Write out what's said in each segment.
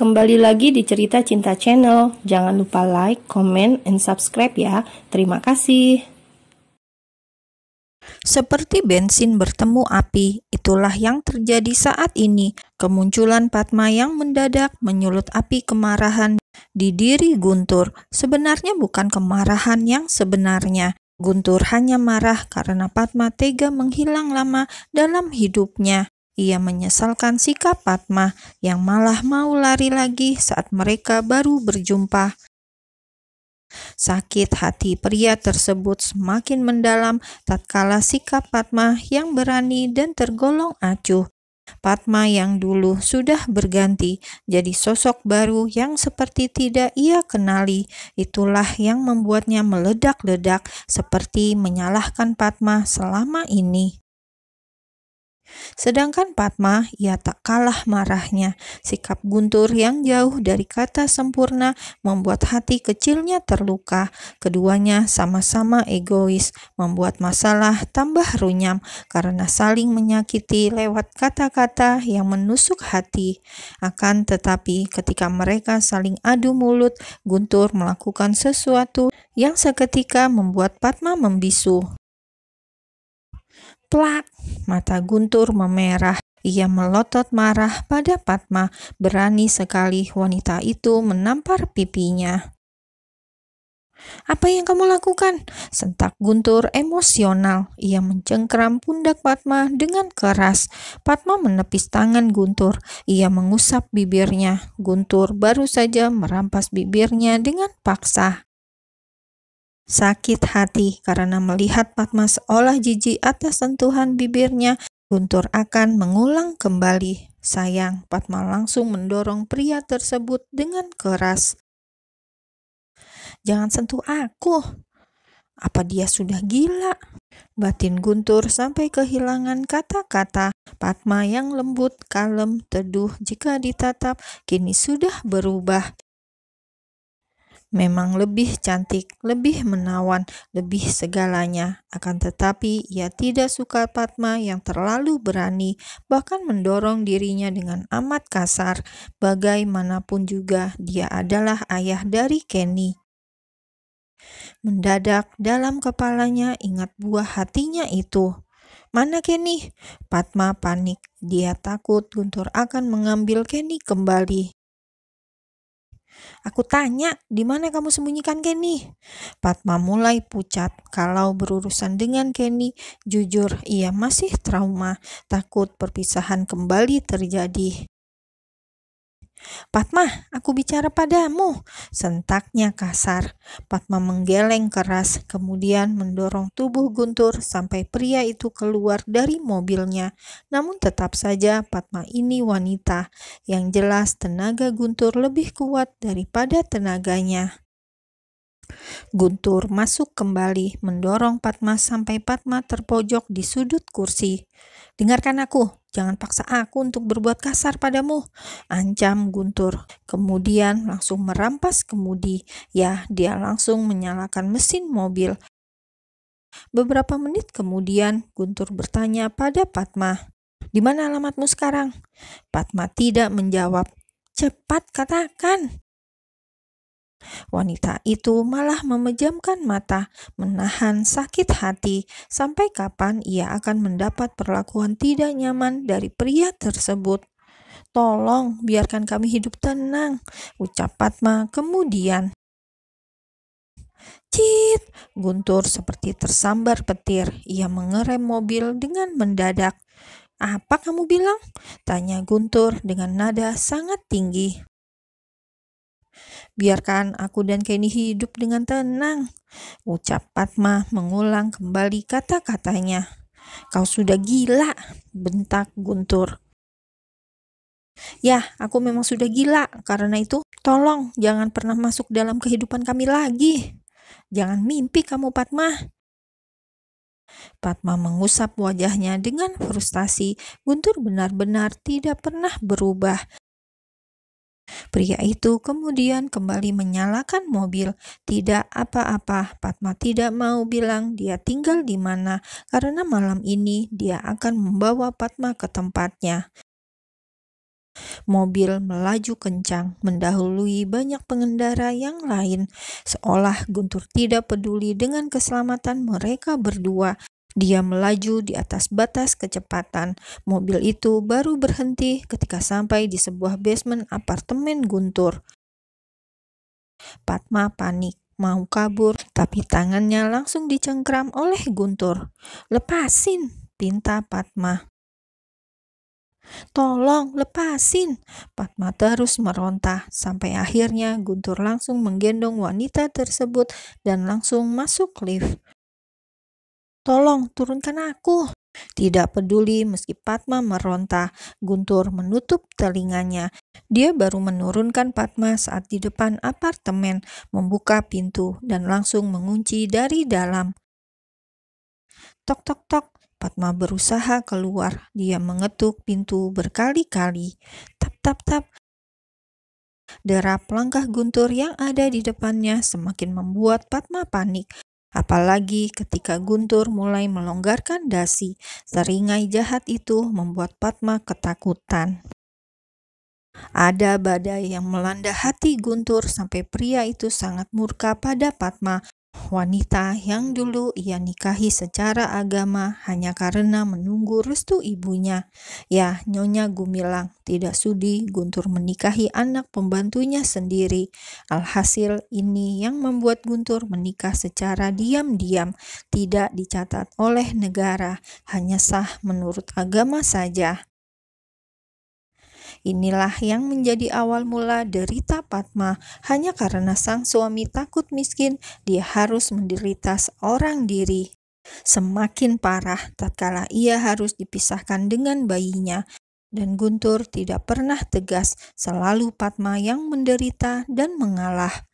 kembali lagi di Cerita Cinta Channel. Jangan lupa like, comment, and subscribe ya. Terima kasih. Seperti bensin bertemu api, itulah yang terjadi saat ini. Kemunculan Padma yang mendadak menyulut api kemarahan di diri Guntur. Sebenarnya bukan kemarahan yang sebenarnya. Guntur hanya marah karena Padma tega menghilang lama dalam hidupnya. Ia menyesalkan sikap Padma yang malah mau lari lagi saat mereka baru berjumpa. Sakit hati pria tersebut semakin mendalam tatkala sikap Padma yang berani dan tergolong acuh. Padma yang dulu sudah berganti jadi sosok baru yang seperti tidak ia kenali. Itulah yang membuatnya meledak-ledak seperti menyalahkan Padma selama ini. Sedangkan Padma, ia tak kalah marahnya. Sikap Guntur yang jauh dari kata sempurna membuat hati kecilnya terluka. Keduanya sama-sama egois, membuat masalah tambah runyam karena saling menyakiti lewat kata-kata yang menusuk hati. Akan tetapi ketika mereka saling adu mulut, Guntur melakukan sesuatu yang seketika membuat Padma membisu. Plak, mata Guntur memerah. Ia melotot marah pada Padma. Berani sekali wanita itu menampar pipinya. "Apa yang kamu lakukan?" sentak Guntur emosional. Ia mencengkram pundak Padma dengan keras. Padma menepis tangan Guntur. Ia mengusap bibirnya. Guntur baru saja merampas bibirnya dengan paksa. Sakit hati karena melihat Padma seolah jijik atas sentuhan bibirnya, Guntur akan mengulang kembali. Sayang, Padma langsung mendorong pria tersebut dengan keras. "Jangan sentuh aku. Apa dia sudah gila?" Batin Guntur sampai kehilangan kata-kata. Padma yang lembut, kalem, teduh jika ditatap, kini sudah berubah. Memang lebih cantik, lebih menawan, lebih segalanya. Akan tetapi ia tidak suka Padma yang terlalu berani, bahkan mendorong dirinya dengan amat kasar. Bagaimanapun juga dia adalah ayah dari Kenny. Mendadak dalam kepalanya ingat buah hatinya itu. "Mana Kenny?" Padma panik. Dia takut Guntur akan mengambil Kenny kembali. "Aku tanya, di mana kamu sembunyikan Kenny?" Padma mulai pucat. Kalau berurusan dengan Kenny, jujur ia masih trauma, takut perpisahan kembali terjadi. "Padma, aku bicara padamu," sentaknya kasar. Padma menggeleng keras, kemudian mendorong tubuh Guntur sampai pria itu keluar dari mobilnya. Namun tetap saja Padma ini wanita. Yang jelas tenaga Guntur lebih kuat daripada tenaganya. Guntur masuk kembali, mendorong Padma sampai Padma terpojok di sudut kursi. "Dengarkan aku, jangan paksa aku untuk berbuat kasar padamu," ancam Guntur. Kemudian langsung merampas kemudi. Ya, dia langsung menyalakan mesin mobil. Beberapa menit kemudian, Guntur bertanya pada Padma, "Di mana alamatmu sekarang?" Padma tidak menjawab. "Cepat katakan." Wanita itu malah memejamkan mata, menahan sakit hati. Sampai kapan ia akan mendapat perlakuan tidak nyaman dari pria tersebut? "Tolong, biarkan kami hidup tenang," ucap Padma kemudian. Cit! Guntur seperti tersambar petir. Ia mengerem mobil dengan mendadak. "Apa kamu bilang?" tanya Guntur dengan nada sangat tinggi. "Biarkan aku dan Kenny hidup dengan tenang," ucap Padma mengulang kembali kata-katanya. "Kau sudah gila," bentak Guntur. "Ya, aku memang sudah gila. Karena itu, tolong jangan pernah masuk dalam kehidupan kami lagi. Jangan mimpi kamu, Padma." Padma mengusap wajahnya dengan frustasi. Guntur benar-benar tidak pernah berubah. Pria itu kemudian kembali menyalakan mobil. Tidak apa-apa, Padma tidak mau bilang dia tinggal di mana, karena malam ini dia akan membawa Padma ke tempatnya. Mobil melaju kencang, mendahului banyak pengendara yang lain, seolah Guntur tidak peduli dengan keselamatan mereka berdua. Dia melaju di atas batas kecepatan. Mobil itu baru berhenti ketika sampai di sebuah basement apartemen Guntur. Padma panik, mau kabur, tapi tangannya langsung dicengkram oleh Guntur. "Lepasin!" pinta Padma. "Tolong, lepasin!" Padma terus meronta, sampai akhirnya Guntur langsung menggendong wanita tersebut dan langsung masuk lift. "Tolong, turunkan aku!" Tidak peduli meski Padma meronta, Guntur menutup telinganya. Dia baru menurunkan Padma saat di depan apartemen, membuka pintu dan langsung mengunci dari dalam. Tok tok tok, Padma berusaha keluar. Dia mengetuk pintu berkali-kali. Tap tap tap. Derap langkah Guntur yang ada di depannya semakin membuat Padma panik. Apalagi ketika Guntur mulai melonggarkan dasi, seringai jahat itu membuat Padma ketakutan. Ada badai yang melanda hati Guntur sampai pria itu sangat murka pada Padma, wanita yang dulu ia nikahi secara agama hanya karena menunggu restu ibunya. Ya, Nyonya Gumilang, tidak sudi Guntur menikahi anak pembantunya sendiri. Alhasil ini yang membuat Guntur menikah secara diam-diam, tidak dicatat oleh negara, hanya sah menurut agama saja. Inilah yang menjadi awal mula derita Padma. Hanya karena sang suami takut miskin, dia harus menderita seorang diri. Semakin parah tatkala ia harus dipisahkan dengan bayinya. Dan Guntur tidak pernah tegas, selalu Padma yang menderita dan mengalah.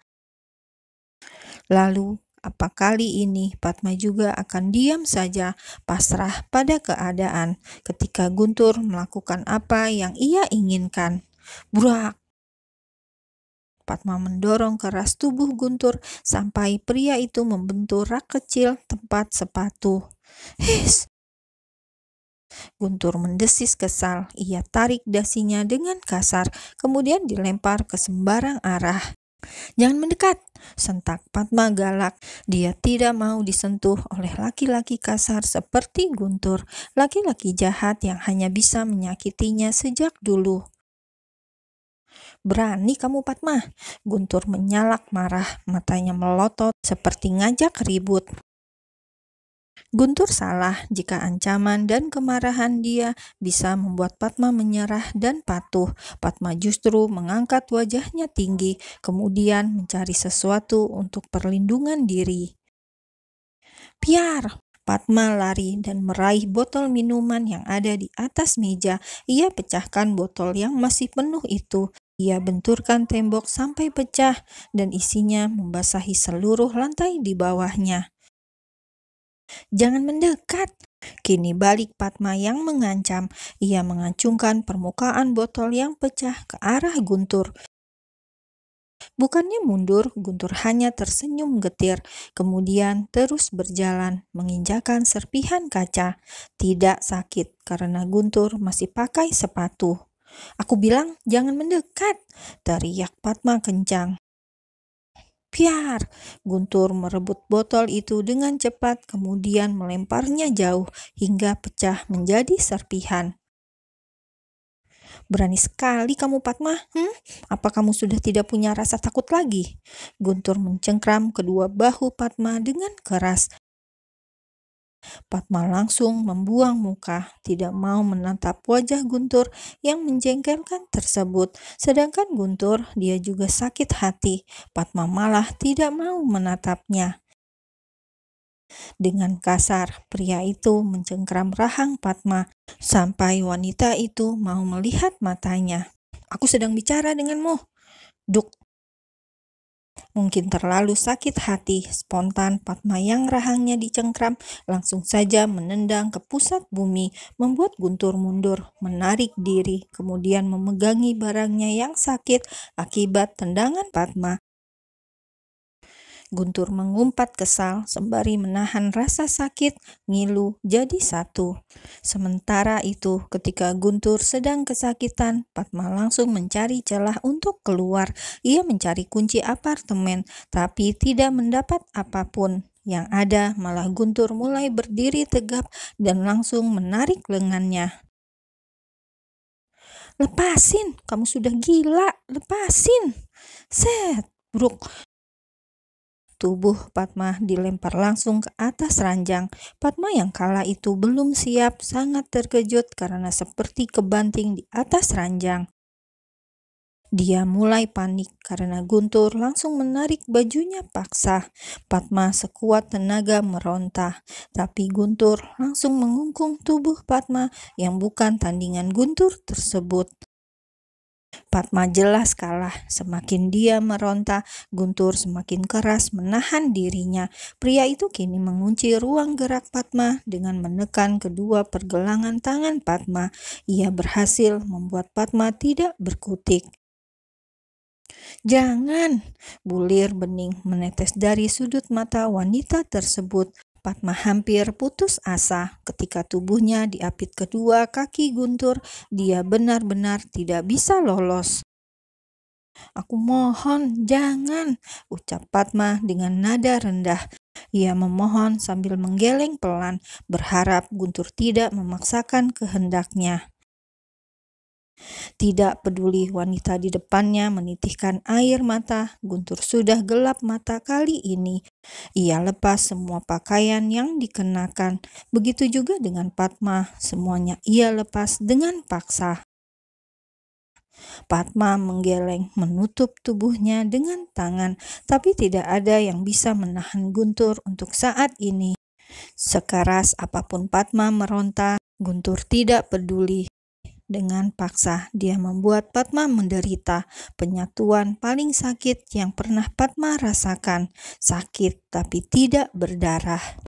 Lalu, apa kali ini Padma juga akan diam saja, pasrah pada keadaan ketika Guntur melakukan apa yang ia inginkan? Burak! Padma mendorong keras tubuh Guntur sampai pria itu membentur rak kecil tempat sepatu. "His!" Guntur mendesis kesal. Ia tarik dasinya dengan kasar, kemudian dilempar ke sembarang arah. "Jangan mendekat!" sentak Padma galak. Dia tidak mau disentuh oleh laki-laki kasar seperti Guntur, laki-laki jahat yang hanya bisa menyakitinya sejak dulu. "Berani kamu, Padma?" Guntur menyalak marah, matanya melotot seperti ngajak ribut. Guntur salah jika ancaman dan kemarahan dia bisa membuat Padma menyerah dan patuh. Padma justru mengangkat wajahnya tinggi, kemudian mencari sesuatu untuk perlindungan diri. "Piar!" Padma lari dan meraih botol minuman yang ada di atas meja. Ia pecahkan botol yang masih penuh itu. Ia benturkan tembok sampai pecah dan isinya membasahi seluruh lantai di bawahnya. "Jangan mendekat!" Kini balik Padma yang mengancam. Ia mengacungkan permukaan botol yang pecah ke arah Guntur. Bukannya mundur, Guntur hanya tersenyum getir, kemudian terus berjalan, menginjakan serpihan kaca. Tidak sakit karena Guntur masih pakai sepatu. "Aku bilang jangan mendekat!" teriak Padma kencang. "Piar!" Guntur merebut botol itu dengan cepat, kemudian melemparnya jauh hingga pecah menjadi serpihan. "Berani sekali kamu, Padma. Apa kamu sudah tidak punya rasa takut lagi?" Guntur mencengkram kedua bahu Padma dengan keras. Padma langsung membuang muka, tidak mau menatap wajah Guntur yang menjengkelkan tersebut. Sedangkan Guntur, dia juga sakit hati. Padma malah tidak mau menatapnya. Dengan kasar, pria itu mencengkram rahang Padma sampai wanita itu mau melihat matanya. "Aku sedang bicara denganmu." Duk! Mungkin terlalu sakit hati, spontan Padma yang rahangnya dicengkram langsung saja menendang ke pusat bumi, membuat Guntur mundur, menarik diri, kemudian memegangi barangnya yang sakit akibat tendangan Padma. Guntur mengumpat kesal sembari menahan rasa sakit ngilu jadi satu. Sementara itu, ketika Guntur sedang kesakitan, Padma langsung mencari celah untuk keluar. Ia mencari kunci apartemen, tapi tidak mendapat apapun. Yang ada malah Guntur mulai berdiri tegap dan langsung menarik lengannya. "Lepasin, kamu sudah gila, lepasin!" Set, bruk. Tubuh Padma dilempar langsung ke atas ranjang. Padma yang kala itu belum siap, sangat terkejut karena seperti kebanting di atas ranjang. Dia mulai panik karena Guntur langsung menarik bajunya paksa. Padma sekuat tenaga meronta, tapi Guntur langsung mengungkung tubuh Padma yang bukan tandingan Guntur tersebut. Padma jelas kalah. Semakin dia meronta, Guntur semakin keras menahan dirinya. Pria itu kini mengunci ruang gerak Padma dengan menekan kedua pergelangan tangan Padma. Ia berhasil membuat Padma tidak berkutik. "Jangan!" Bulir bening menetes dari sudut mata wanita tersebut. Padma hampir putus asa ketika tubuhnya diapit kedua kaki Guntur. Dia benar-benar tidak bisa lolos. "Aku mohon, jangan!" ucap Padma dengan nada rendah. Ia memohon sambil menggeleng pelan, berharap Guntur tidak memaksakan kehendaknya. Tidak peduli wanita di depannya menitihkan air mata, Guntur sudah gelap mata kali ini. Ia lepas semua pakaian yang dikenakan. Begitu juga dengan Padma, semuanya ia lepas dengan paksa. Padma menggeleng menutup tubuhnya dengan tangan, tapi tidak ada yang bisa menahan Guntur untuk saat ini. Sekeras apapun Padma meronta, Guntur tidak peduli. Dengan paksa, dia membuat Padma menderita penyatuan paling sakit yang pernah Padma rasakan. Sakit tapi tidak berdarah.